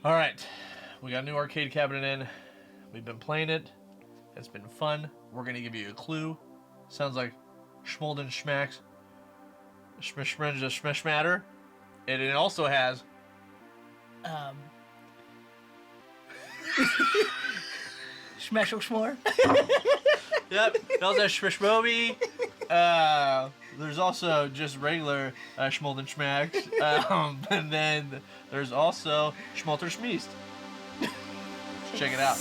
All right, we got a new arcade cabinet in. We've been playing it. It's been fun. We're gonna give you a clue. Sounds like Schmolden Schmacks, Schmeshmatter. And it also has Schmeshel Schmore. Yep, it also has Shmobi. There's also just regular Schmolden Schmacks. And then there's also Schmolter Schmeest. Check it out.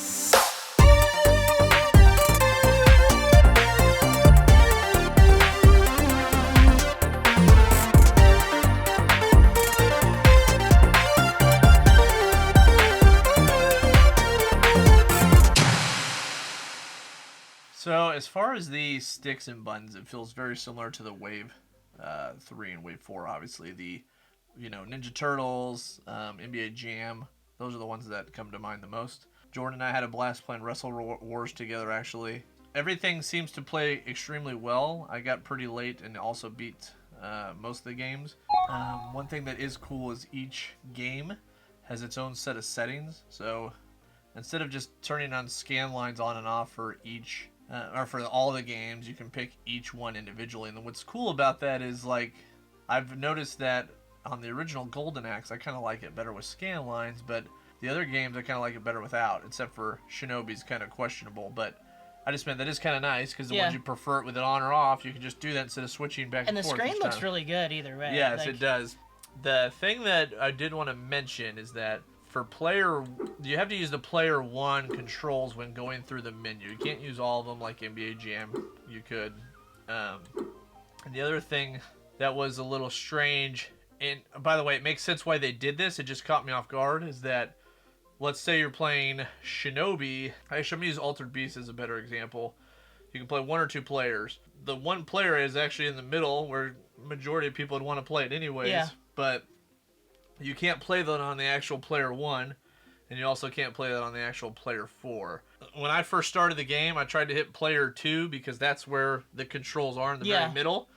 So as far as the sticks and buttons, it feels very similar to the Wave 3 and Wave 4. Obviously, the Ninja Turtles, NBA Jam. Those are the ones that come to mind the most. Jordan and I had a blast playing Wrestle Wars together. Actually, everything seems to play extremely well. I got pretty late and also beat most of the games. One thing that is cool is each game has its own set of settings. So instead of just turning on scan lines on and off for each. Or for all the games, you can pick each one individually. And what's cool about that is, like, I've noticed that on the original Golden Axe, I kind of like it better with scan lines, but the other games, I kind of like it better without, except for Shinobi's kind of questionable. But I just meant that is kind of nice, because the ones you prefer it with it on or off, you can just do that instead of switching back and forth. And the screen looks really good either way. Yes, it does. The thing that I did want to mention is that for you have to use the player 1 controls when going through the menu. You can't use all of them like NBA Jam. You could. And the other thing that was a little strange, and by the way, it makes sense why they did this. It just caught me off guard. Is that, let's say you're playing Shinobi. Actually, I'm gonna use Altered Beast as a better example. You can play 1 or 2 players. The one player is actually in the middle, where majority of people would want to play it anyways. Yeah. But you can't play that on the actual player 1, and you also can't play that on the actual player 4. When I first started the game, I tried to hit player 2 because that's where the controls are in the very middle,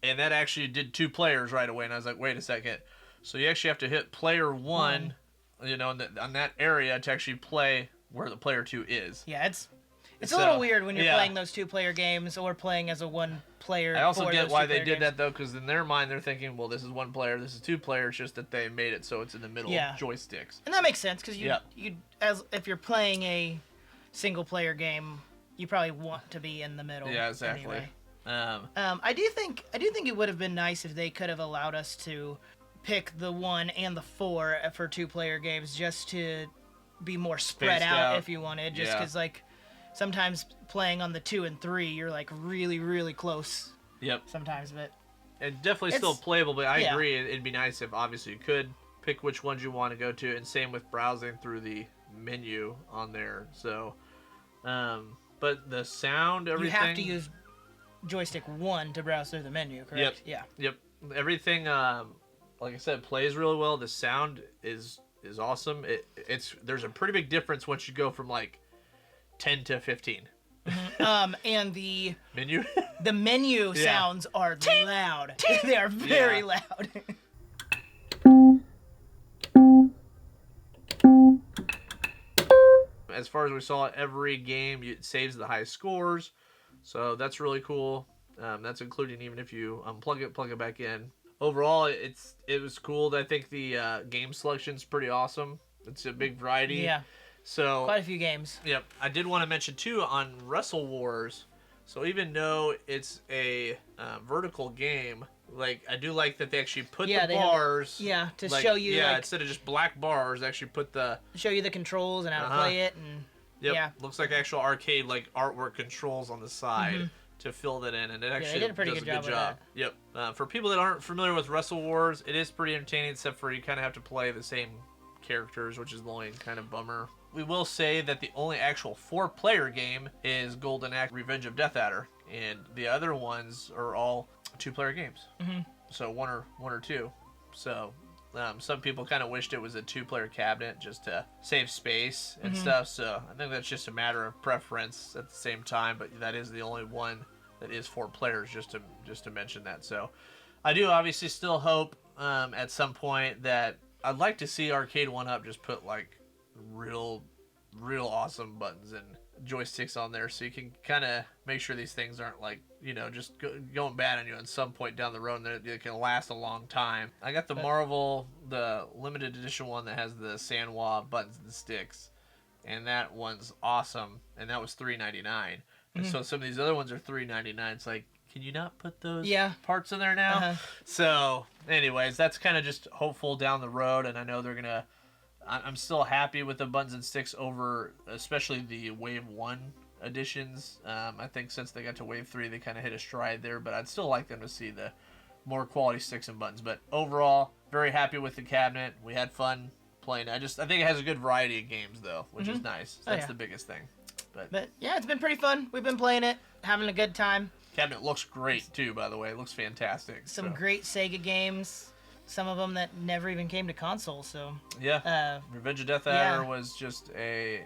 and that actually did 2 players right away, and I was like, wait a second. So you actually have to hit player 1, on that area to actually play where the player 2 is. Yeah, it's a little weird when you're playing those 2-player games or playing as a 1-player. I also get why they did that, though, because in their mind they're thinking, well, this is 1 player, this is 2 players, just that they made it so it's in the middle joysticks. And that makes sense, because if you're playing a single-player game, you probably want to be in the middle. Yeah, exactly. Anyway. I do think it would have been nice if they could have allowed us to pick the 1 and the 4 for 2-player games, just to be more spread out if you wanted. Just because, like, sometimes playing on the 2 and 3, you're like really, really close. Yep. Sometimes, but it's definitely still playable. But I agree, it'd be nice if obviously you could pick which ones you want to go to, and same with browsing through the menu on there. So, but the sound, everything. You have to use joystick 1 to browse through the menu, correct? Yep. Everything, like I said, plays really well. The sound is awesome. There's a pretty big difference once you go from like 10 to 15. And the menu sounds are loud. They are very loud. As far as we saw, every game it saves the highest scores, so that's really cool. That's including even if you unplug it, plug it back in. Overall, it was cool. I think the game selection's pretty awesome. It's a big variety. Yeah. So quite a few games. Yep. I did want to mention too on Wrestle Wars. So even though it's a vertical game, like I do like that they actually put the bars. To show you. Yeah, instead of just black bars, they actually put show you the controls and how to play it, and looks like actual arcade like artwork controls on the side to fill that in, and it actually they did a pretty does good a good job. With that. Yep. For people that aren't familiar with Wrestle Wars, it is pretty entertaining, except for you kind of have to play the same characters, which is the only kind of bummer. We will say that the only actual 4-player game is Golden Axe Revenge of Death Adder, and the other ones are all 2-player games. So one or two. So some people kind of wished it was a 2-player cabinet just to save space and stuff. So I think that's just a matter of preference at the same time. But that is the only one that is 4 players, just to mention that. So I do obviously still hope at some point that I'd like to see Arcade1Up just put like real awesome buttons and joysticks on there, so you can kind of make sure these things aren't like, you know, just going bad on you at some point down the road, and they can last a long time. I got the Marvel, the limited edition one that has the Sanwa buttons and sticks, and that one's awesome, and that was $3.99. And so some of these other ones are $3.99. It's like, can you not put those parts in there now? So, anyways, that's kind of just hopeful down the road, and I know they're gonna. I'm still happy with the buttons and sticks over, especially the Wave 1 editions. I think since they got to Wave 3, they kind of hit a stride there, but I'd still like them to see the more quality sticks and buttons. But overall, very happy with the cabinet. We had fun playing it. I think it has a good variety of games, though, which is nice. So that's the biggest thing. But yeah, it's been pretty fun. We've been playing it, having a good time. Cabinet looks great, too, by the way. It looks fantastic. Some great Sega games. Some of them that never even came to console, so... Yeah. Revenge of Death Adder was just a...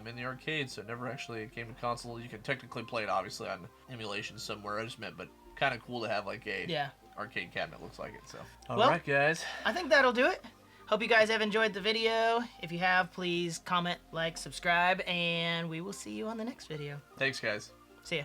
in the arcade, so it never actually came to console. You can technically play it, obviously, on emulation somewhere, I just meant, but kind of cool to have, like, a arcade cabinet looks like it, so... All right, guys. I think that'll do it. Hope you guys have enjoyed the video. If you have, please comment, like, subscribe, and we will see you on the next video. Thanks, guys. See ya.